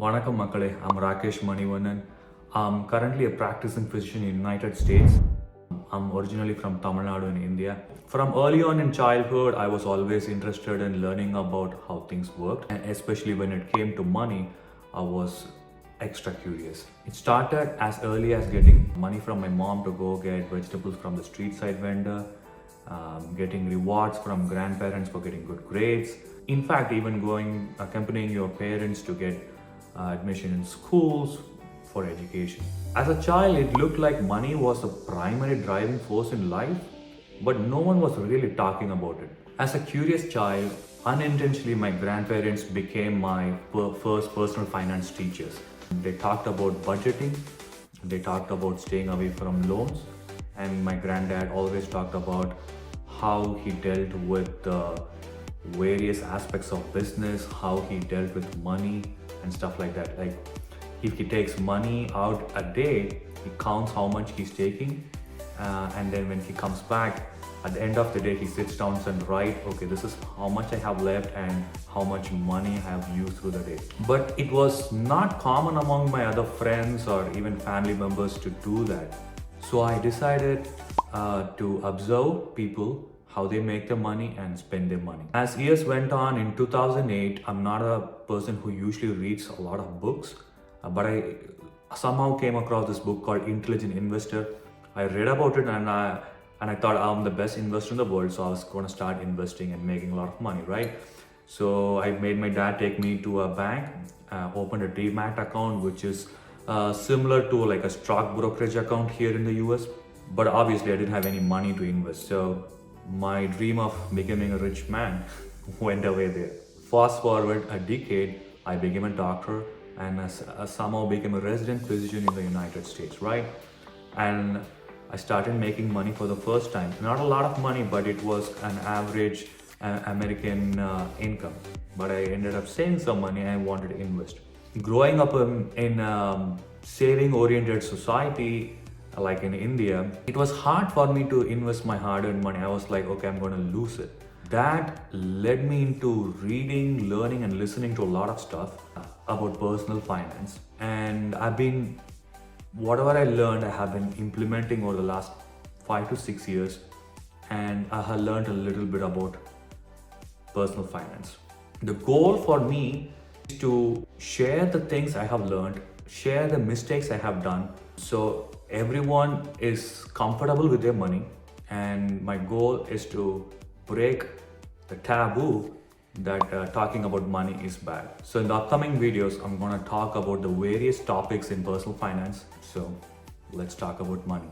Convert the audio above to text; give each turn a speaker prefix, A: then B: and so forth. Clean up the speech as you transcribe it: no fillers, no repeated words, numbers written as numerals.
A: Vanakkam Makkale, I'm Rakesh Manivannan. I'm currently a practicing physician in the United States. I'm originally from Tamilnadu in India. From early on in childhood, I was always interested in learning about how things worked, and especially when it came to money, I was extra curious. It started as early as getting money from my mom to go get vegetables from the street side vendor, getting rewards from grandparents for getting good grades. In fact, even accompanying your parents to get admission in schools for education. As a child, it looked like money was the primary driving force in life, but no one was really talking about it. As a curious child, unintentionally, my grandparents became my first personal finance teachers. They talked about budgeting, they talked about staying away from loans, and my granddad always talked about how he dealt with various aspects of business, how he dealt with money and stuff like that. Like if he takes money out a day, he counts how much he's taking, and then when he comes back at the end of the day, he sits down and write, okay, this is how much I have left and how much money I have used through the day. But it was not common among my other friends or even family members to do that. So I decided to observe people, how they make their money and spend their money. As years went on, in 2008, I'm not a person who usually reads a lot of books, but I somehow came across this book called Intelligent Investor. I read about it and I thought I'm the best investor in the world, so I was going to start investing and making a lot of money, right? So I made my dad take me to a bank, opened a demat account, which is similar to like a stock brokerage account here in the US. But obviously I didn't have any money to invest. So my dream of becoming a rich man went away there. Fast forward a decade, I became a doctor and somehow became a resident physician in the United States, right? And I started making money for the first time. Not a lot of money, but it was an average American income. But I ended up saving some money and I wanted to invest. Growing up in a saving-oriented society, like in India, it was hard for me to invest my hard-earned money. I was like, okay, I'm going to lose it. That led me into reading, learning, and listening to a lot of stuff about personal finance. And whatever I learned, I have been implementing over the last 5 to 6 years. And I have learned a little bit about personal finance. The goal for me is to share the things I have learned, share the mistakes I have done, so everyone is comfortable with their money. And my goal is to break the taboo that talking about money is bad. So in the upcoming videos, I'm going to talk about the various topics in personal finance. So let's talk about money.